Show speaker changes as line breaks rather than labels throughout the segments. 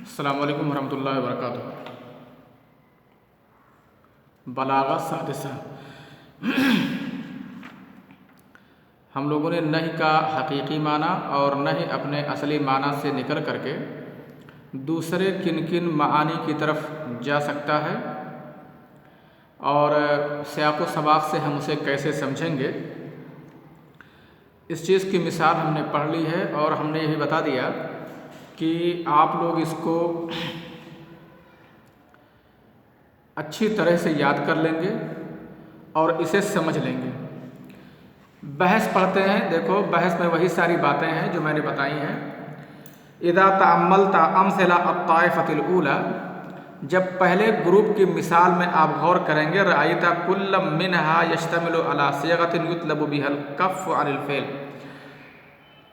السلام علیکم ورحمۃ اللہ وبرکاتہ۔ بلاغت سادسہ، ہم لوگوں نے نہی کا حقیقی معنی اور نہی اپنے اصلی معنی سے نکل کر کے دوسرے کن کن معانی کی طرف جا سکتا ہے اور سیاق و سباق سے ہم اسے کیسے سمجھیں گے، اس چیز کی مثال ہم نے پڑھ لی ہے اور ہم نے یہ بتا دیا کہ آپ لوگ اس کو اچھی طرح سے یاد کر لیں گے اور اسے سمجھ لیں گے۔ بحث پڑھتے ہیں، دیکھو بحث میں وہی ساری باتیں ہیں جو میں نے بتائی ہیں۔ اذا تأملت امثلہ الطائفۃ الاولی، جب پہلے گروپ کی مثال میں آپ غور کریں گے، رأیت کل منها یشتمل علی صیغۃ یطلب بها الکف عن الفعل،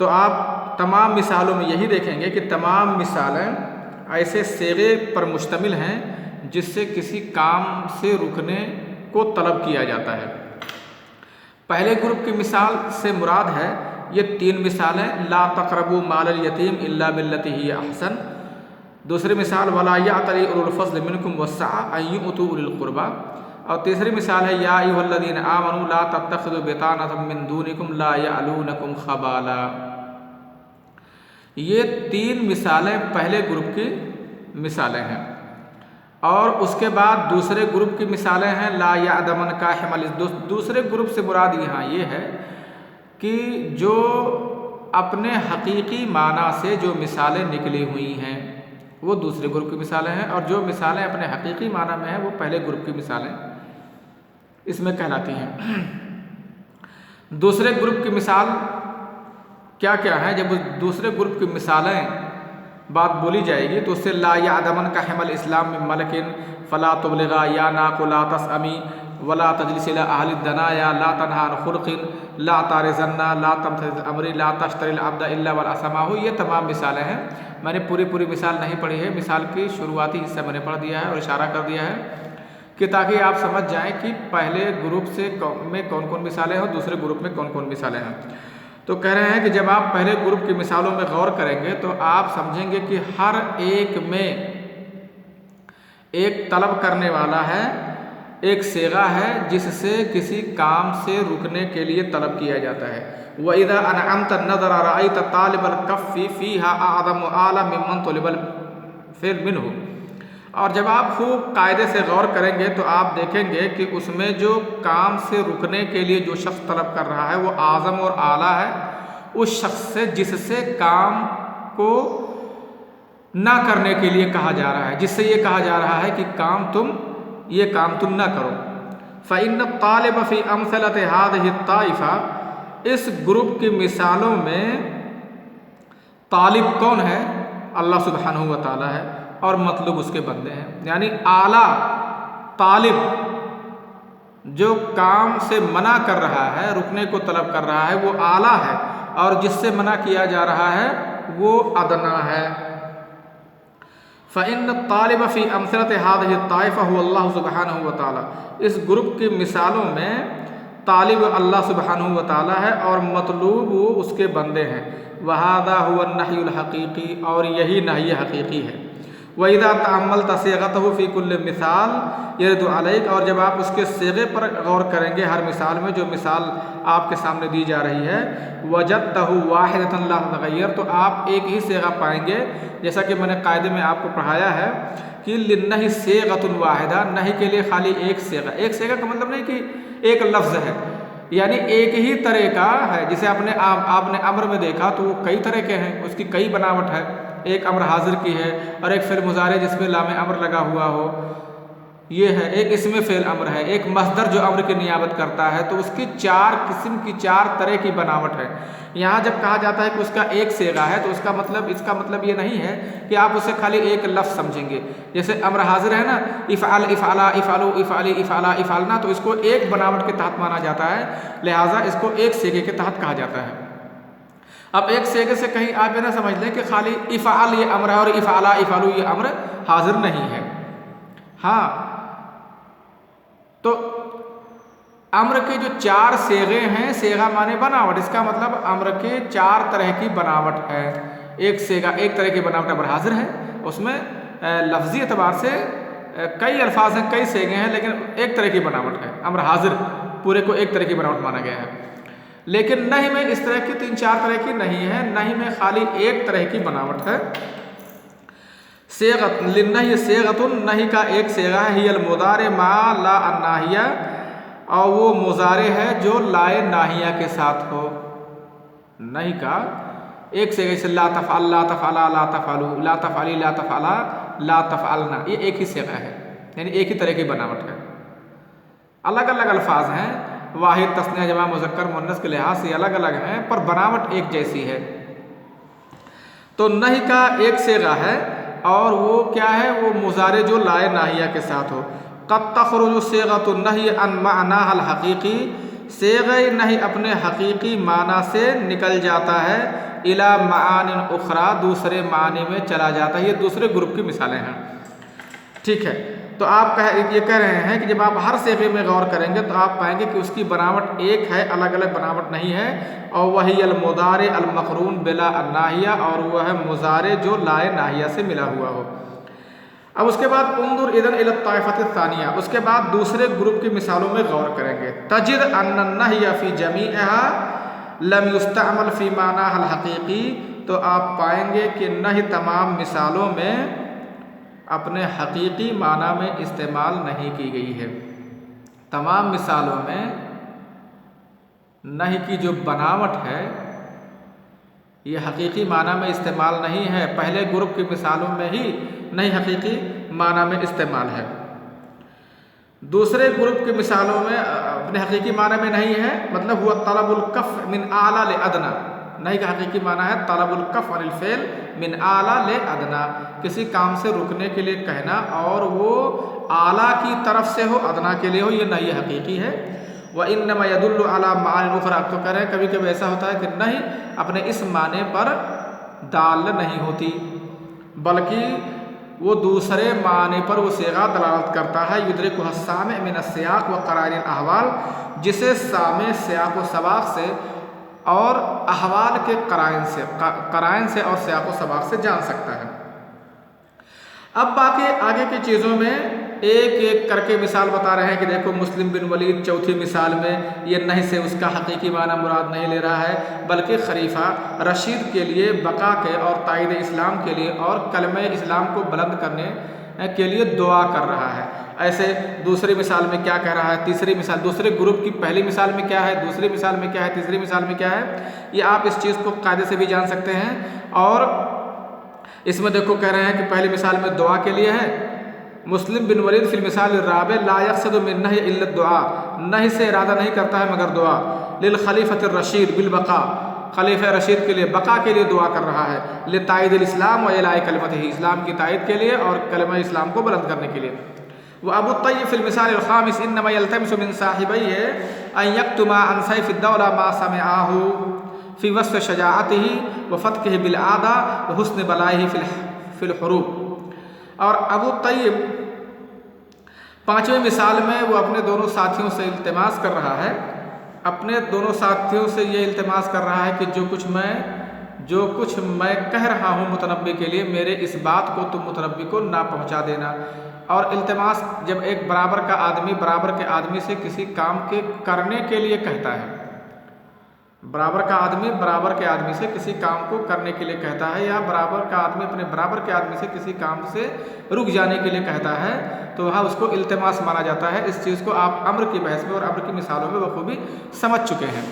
تو آپ تمام مثالوں میں یہی دیکھیں گے کہ تمام مثالیں ایسے صیغے پر مشتمل ہیں جس سے کسی کام سے رکنے کو طلب کیا جاتا ہے۔ پہلے گروپ کی مثال سے مراد ہے یہ تین مثالیں، لا تقربوا مال الیتیم الا بالتی ہی احسن، دوسری مثال ولا یأتل اولو الفضل منکم والسعۃ ان یؤتوا اولی القربی، اور تیسری مثال ہے یا ایھا الذین آمنوا لا تتخذوا بطانۃ من دونکم لا یألونکم خبالا۔ یہ تین مثالیں پہلے گروپ کی مثالیں ہیں، اور اس کے بعد دوسرے گروپ کی مثالیں ہیں لا یأدمن کاحمل، دوسرے گروپ سے مراد یہاں یہ ہے کہ جو اپنے حقیقی معنی سے جو مثالیں نکلی ہوئی ہیں وہ دوسرے گروپ کی مثالیں ہیں، اور جو مثالیں اپنے حقیقی معنی میں ہیں وہ پہلے گروپ کی مثالیں اس میں کہلاتی ہیں۔ دوسرے گروپ کی مثال کیا کیا ہے؟ جب دوسرے گروپ کی مثالیں بات بولی جائے گی تو اس سے لا یعدمن کا حمل اسلام من ملکن فلا تبلغا یا ناق لا تسأمی ولا تجلس الى اہل الدنایا لا تنہا عن خلق لا تارزن لا تمتثل امری لا تشتری العبد الا والاسماء، یہ تمام مثالیں ہیں۔ میں نے پوری مثال نہیں پڑھی ہے، مثال کی شروعاتی حصہ میں نے پڑھ دیا ہے اور اشارہ کر دیا ہے کہ تاکہ آپ سمجھ جائیں کہ پہلے گروپ میں کون کون مثالیں ہیں اور دوسرے گروپ میں کون کون مثالیں ہیں۔ تو کہہ رہے ہیں کہ جب آپ پہلے گروپ کی مثالوں میں غور کریں گے تو آپ سمجھیں گے کہ ہر ایک میں ایک طلب کرنے والا ہے، ایک صیغہ ہے جس سے کسی کام سے رکنے کے لیے طلب کیا جاتا ہے۔ وَإِذَا أَنْعَمْتَ النَّظَرَ رَأَيْتَ طَالِبَ الْكَفِّ فِيهَا أَعْظَمُ أَعْلَى مِمَّنْ طُلِبَ الْفِعْلُ مِنْهُ، اور جب آپ خوب قاعدے سے غور کریں گے تو آپ دیکھیں گے کہ اس میں جو کام سے رکنے کے لیے جو شخص طلب کر رہا ہے وہ اعظم اور اعلیٰ ہے اس شخص سے جس سے کام کو نہ کرنے کے لیے کہا جا رہا ہے، جس سے یہ کہا جا رہا ہے کہ یہ کام تم نہ کرو۔ فإن الطالب فی امثلۃ هذه الطائفہ، اس گروپ کی مثالوں میں طالب کون ہے؟ اللہ سبحانہ و تعالی ہے، اور مطلوب اس کے بندے ہیں، یعنی اعلیٰ طالب جو کام سے منع کر رہا ہے، رکنے کو طلب کر رہا ہے وہ اعلیٰ ہے، اور جس سے منع کیا جا رہا ہے وہ ادنا ہے۔ فإن الطالب فی امثلۃ هذه الطائفہ هو اللہ سبحانہ و تعالی، اس گروپ کی مثالوں میں طالب اللہ سبحانہ و تعالی ہے اور مطلوب اس کے بندے ہیں۔ وَهَذَا هُوَ النَّهْيُ الْحَقِيقِي، اور یہی نہی حقیقی ہے۔ وَإِذَا تَأَمَّلْتَ صِيغَتَهُ فِي كُلِّ مِثَالٍ يَرِدُ عَلَيْكَ، اور جب آپ اس کے صیغے پر غور کریں گے ہر مثال میں، جو مثال آپ کے سامنے دی جا رہی ہے، وَجَدْتَهُ وَاحِدَةً لَا تَتَغَيَّرُ، تو آپ ایک ہی صیغہ پائیں گے، جیسا کہ میں نے قاعدے میں آپ کو پڑھایا ہے کہ لِلنَّهِ صِيغَةٌ وَاحِدَةٌ، نہی کے لیے خالی ایک صیغہ۔ ایک صیغہ کا مطلب نہیں کہ ایک لفظ ہے، یعنی ایک ہی طرح کا ہے۔ جسے آپ نے امر میں دیکھا تو وہ کئی طرح کے ہیں، اس کی کئی بناوٹ ہے، ایک امر حاضر کی ہے اور ایک فعل مضارع جس میں لام امر لگا ہوا ہو، یہ ہے ایک اسم فعل امر ہے، ایک مصدر جو امر کی نیابت کرتا ہے، تو اس کی چار قسم کی چار طرح کی بناوٹ ہے۔ یہاں جب کہا جاتا ہے کہ اس کا ایک صیغہ ہے تو اس کا مطلب یہ نہیں ہے کہ آپ اسے خالی ایک لفظ سمجھیں گے۔ جیسے امر حاضر ہے نا، افعل افعلا افعلوا افعلی افعلا افعلنا، تو اس کو ایک بناوٹ کے تحت مانا جاتا ہے، لہٰذا اس کو ایک صیغے کے تحت کہا جاتا ہے۔ اب ایک صیغے سے کہیں آپ یہ نہ سمجھ لیں کہ خالی افعل یہ امر ہے اور افعلا افعلوا یہ امر حاضر نہیں ہے۔ ہاں، تو امر کے جو چار صیغے ہیں، صیغہ مانے بناوٹ، اس کا مطلب امر کے چار طرح کی بناوٹ ہے۔ ایک صیغہ ایک طرح کی بناوٹ امر حاضر ہے، اس میں لفظی اعتبار سے کئی الفاظ ہیں، کئی صیغے ہیں، لیکن ایک طرح کی بناوٹ ہے، امر حاضر پورے کو ایک طرح کی بناوٹ مانا گیا ہے۔ لیکن نہی میں اس طرح کی 3-4 طرح کی نہیں ہے، نہی میں خالی ایک طرح کی بناوٹ ہے۔ صیغۃ للنہی صیغۃ، نہی کا ایک صیغہ ہے، ہی المضارع مع لا الناہیہ، اور وہ مضارع ہے جو لائے ناہیہ کے ساتھ ہو۔ نہی کا ایک صیغہ جیسے لا تفعل، لا تفعلا، لا تفعلوا، لا تفعلی، لا تفعلا، لا تفعلنا، یہ ایک ہی صیغہ ہے، یعنی ایک ہی طرح کی بناوٹ ہے۔ الگ الگ الفاظ ہیں، واحد، تثنیہ، جمع، مذکر، مؤنث کے لحاظ سے الگ الگ ہیں، پر بناوٹ ایک جیسی ہے۔ تو نہی کا ایک صیغہ ہے، اور وہ کیا ہے؟ وہ مضارع جو لائے ناہیہ کے ساتھ ہو۔ قد تخرج صیغۃ النہی عن معناها الحقیقی، صیغہ نہی اپنے حقیقی معنی سے نکل جاتا ہے، الی معان اخری، دوسرے معنی میں چلا جاتا ہے۔ یہ دوسرے گروپ کی مثالیں ہیں، ٹھیک ہے۔ تو آپ یہ کہہ رہے ہیں کہ جب آپ ہر صیغے میں غور کریں گے تو آپ پائیں گے کہ اس کی بناوٹ ایک ہے، الگ الگ بناوٹ نہیں ہے، اور وہی المضارع المقرون بلا الناہیہ، اور وہ ہے مضارع جو لائے ناہیہ سے ملا ہوا ہو۔ اب اس کے بعد انظر اذن الی الطائفۃ الثانیہ، اس کے بعد دوسرے گروپ کی مثالوں میں غور کریں گے۔ تجد ان النہی فی جمیعها لم یستعمل فی معناها الحقیقی، تو آپ پائیں گے کہ نہی تمام مثالوں میں اپنے حقیقی معنی میں استعمال نہیں کی گئی ہے۔ تمام مثالوں میں نہی کی جو بناوٹ ہے یہ حقیقی معنی میں استعمال نہیں ہے، پہلے گروپ کی مثالوں میں ہی نہی حقیقی معنی میں استعمال ہے، دوسرے گروپ کی مثالوں میں اپنے حقیقی معنی میں نہیں ہے، مطلب ہوا طلب الکف من اعلیٰ لادنیٰ، نہی کا حقیقی معنی ہے طلب الکف عن الفعل من اعلیٰ لادنیٰ، کسی کام سے رکنے کے لیے کہنا اور وہ اعلیٰ کی طرف سے ہو ادنیٰ کے لیے ہو، یہ نہی حقیقی ہے۔ وَإِنَّمَا يَدُلُّ عَلَىٰ مَعَانٍ أُخْرَىٰ، تو کہہ رہے ہیں کبھی کبھی ایسا ہوتا ہے کہ نہی اپنے اس معنی پر دال نہیں ہوتی، بلکہ وہ دوسرے معنی پر وہ صیغہ دلالت کرتا ہے۔ یدرکہ السامع من السیاق وقرائن الاحوال، جسے سامع سیاق و سباق سے اور احوال کے قرائن سے اور سیاق و سباق سے جان سکتا ہے۔ اب باقی آگے کی چیزوں میں ایک ایک کر کے مثال بتا رہے ہیں کہ دیکھو مسلم بن ولید چوتھی مثال میں یہ نہی سے اس کا حقیقی معنی مراد نہیں لے رہا ہے، بلکہ خلیفہ رشید کے لیے بقا کے اور تائید اسلام کے لیے اور کلمہ اسلام کو بلند کرنے کے لیے دعا کر رہا ہے۔ ایسے دوسری مثال میں کیا کہہ رہا ہے، تیسری مثال، دوسرے گروپ کی پہلی مثال میں کیا ہے، دوسری مثال میں کیا ہے، تیسری مثال میں کیا ہے، یہ آپ اس چیز کو قاعدے سے بھی جان سکتے ہیں۔ اور اس میں دیکھو کہہ رہے ہیں کہ پہلی مثال میں دعا کے لیے ہے، مسلم بن ولید فی المثال الرابع لا یقصد من النہی الا الدعاء، نہی سے ارادہ نہیں کرتا ہے مگر دعا، للخلیفۃ الرشید بالبقاء، خلیفہ رشید کے لیے بقا کے لیے دعا کر رہا ہے، لتائید الاسلام و اعلاء کلمتہ، اسلام کی تائید کے لیے اور کلمہ اسلام کو بلند کرنے کے لیے۔ وابو الطیب فی المثال الخامس انما یلتمس من صاحبیہ ان یکتما عن سیف الدولہ ما سمعہ فی وصف شجاعتہ وفتقہ بالعادہ وحسن بلائہ فی الحروب۔ اور ابو طیب پانچویں مثال میں وہ اپنے دونوں ساتھیوں سے التماس کر رہا ہے، اپنے دونوں ساتھیوں سے یہ التماس کر رہا ہے کہ جو کچھ میں کہہ رہا ہوں متنبی کے لیے، میرے اس بات کو تم متنبی کو نہ پہنچا دینا۔ اور التماس جب ایک برابر کا آدمی برابر کے آدمی سے کسی کام کے کرنے کے لیے کہتا ہے، برابر کا آدمی برابر کے آدمی سے کسی کام کو کرنے کے لیے کہتا ہے، یا برابر کا آدمی اپنے برابر کے آدمی سے کسی کام سے رک جانے کے لیے کہتا ہے، تو وہاں اس کو التماس مانا جاتا ہے۔ اس چیز کو آپ امر کی بحث میں اور امر کی مثالوں میں بخوبی سمجھ چکے ہیں،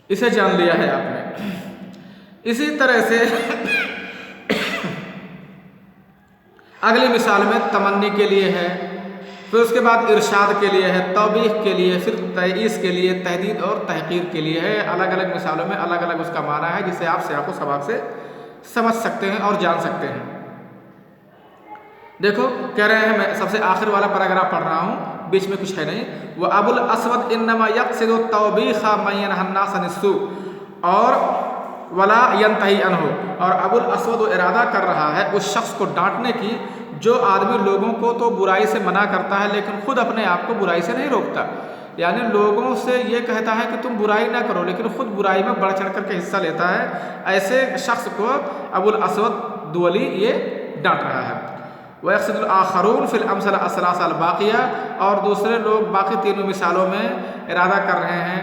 اسے جان لیا ہے آپ نے۔ اسی طرح سے اگلی مثال میں تمنی کے لیے ہے، پھر اس کے بعد ارشاد کے لیے ہے، توبیخ کے لیے، پھر تئیس کے لیے، تہدید اور تحقیر کے لیے ہے۔ الگ الگ مثالوں میں الگ الگ اس کا معنی ہے، جسے آپ سیاق و سباق سے سمجھ سکتے ہیں اور جان سکتے ہیں۔ دیکھو کہہ رہے ہیں، میں سب سے آخر والا پیراگراف پڑھ رہا ہوں، بیچ میں کچھ ہے نہیں۔ وَأَبُو الْأَسْوَدِ إِنَّمَا يَقْصِدُ التَّوْبِيخَ مَن يَنْهَى النَّاسَ عَنِ السُّوءِ، اور وَلَا يَنْتَهِي عَنْهُ، اور ابو الاسود ارادہ کر رہا ہے اس شخص کو ڈانٹنے کی جو آدمی لوگوں کو تو برائی سے منع کرتا ہے لیکن خود اپنے آپ کو برائی سے نہیں روکتا۔ یعنی لوگوں سے یہ کہتا ہے کہ تم برائی نہ کرو لیکن خود برائی میں بڑھ چڑھ کر کے حصہ لیتا ہے، ایسے شخص کو ابو الاسود دولی یہ ڈانٹ رہا ہے۔ وَيَقْصِدُ الْآخَرُونَ فِي الْأَمْثَلِ الثَّلَاثَةِ الْبَاقِيَةِ، اور دوسرے لوگ باقی تینوں مثالوں میں ارادہ کر رہے ہیں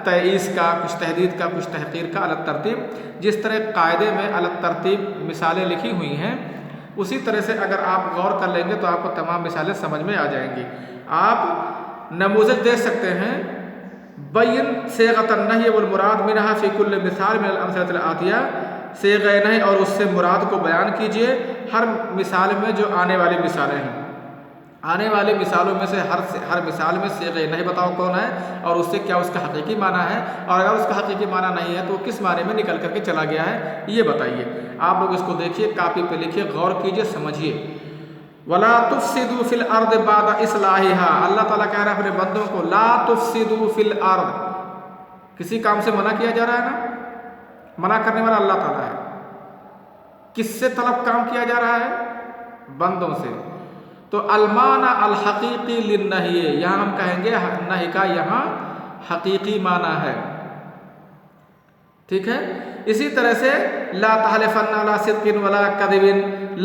تئیس کا، کچھ تحدید کا، کچھ تحقیر کا، علی الترتیب، جس طرح قاعدے میں علی الترتیب مثالیں لکھی ہوئی ہیں اسی طرح سے اگر آپ غور کر لیں گے تو آپ کو تمام مثالیں سمجھ میں آ جائیں گی۔ آپ نموذج دے سکتے ہیں، بین صیغۃ النہی والمراد منہا فی کل مثال من الامثلۃ الآتیہ، صیغہ نہی اور اس سے مراد کو بیان کیجئے ہر مثال میں جو آنے والی مثالیں ہیں۔ آنے والی مثالوں میں سے ہر مثال میں صیغہ نہی بتاؤ کون ہے اور اس سے کیا اس کا حقیقی معنی ہے، اور اگر اس کا حقیقی معنی نہیں ہے تو وہ کس معنی میں نکل کر کے چلا گیا ہے یہ بتائیے۔ آپ لوگ اس کو دیکھیے، کاپی پہ لکھیے، غور کیجئے، سمجھیے۔ وَلَا تُفْسِدُوا فِي الْأَرْضِ بَعْدَ إِصْلَاحِهَا، اللہ تعالیٰ کہہ رہا ہے اپنے بندوں کو لا تُفْسِدُوا فِي الْأَرْضِ، کسی کام سے منع کیا جا رہا ہے نا، منع کرنے والا اللہ تعالیٰ ہے۔ کس سے طلب کام کیا جا رہا ہے؟ بندوں سے۔ تو المعنی الحقیقی للنہی، یہاں ہم کہیں گے نہی کا یہاں حقیقی معنی ہے، ٹھیک ہے۔ اسی طرح سے لا تحلفن علی صدق ولا کذب،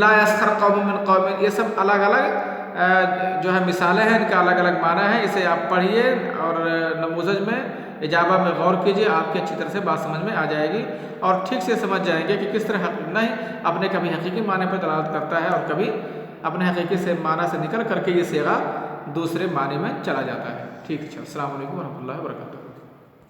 لا یسخر قوم من قوم، یہ سب الگ الگ جو ہے مثالیں ہیں، ان کا الگ الگ معنی ہے۔ اسے آپ پڑھیے اور نموذج میں اجابہ میں غور کیجیے، آپ کی اچھی طرح سے بات سمجھ میں آ جائے گی اور ٹھیک سے سمجھ جائیں گے کہ کس طرح نہیں اپنے کبھی حقیقی معنی پر دلالت کرتا ہے اور کبھی اپنے حقیقی سے معنی سے نکل کر کے یہ صیغہ دوسرے معنی میں چلا جاتا ہے۔ ٹھیک ہے، السلام علیکم ورحمۃ اللہ وبرکاتہ۔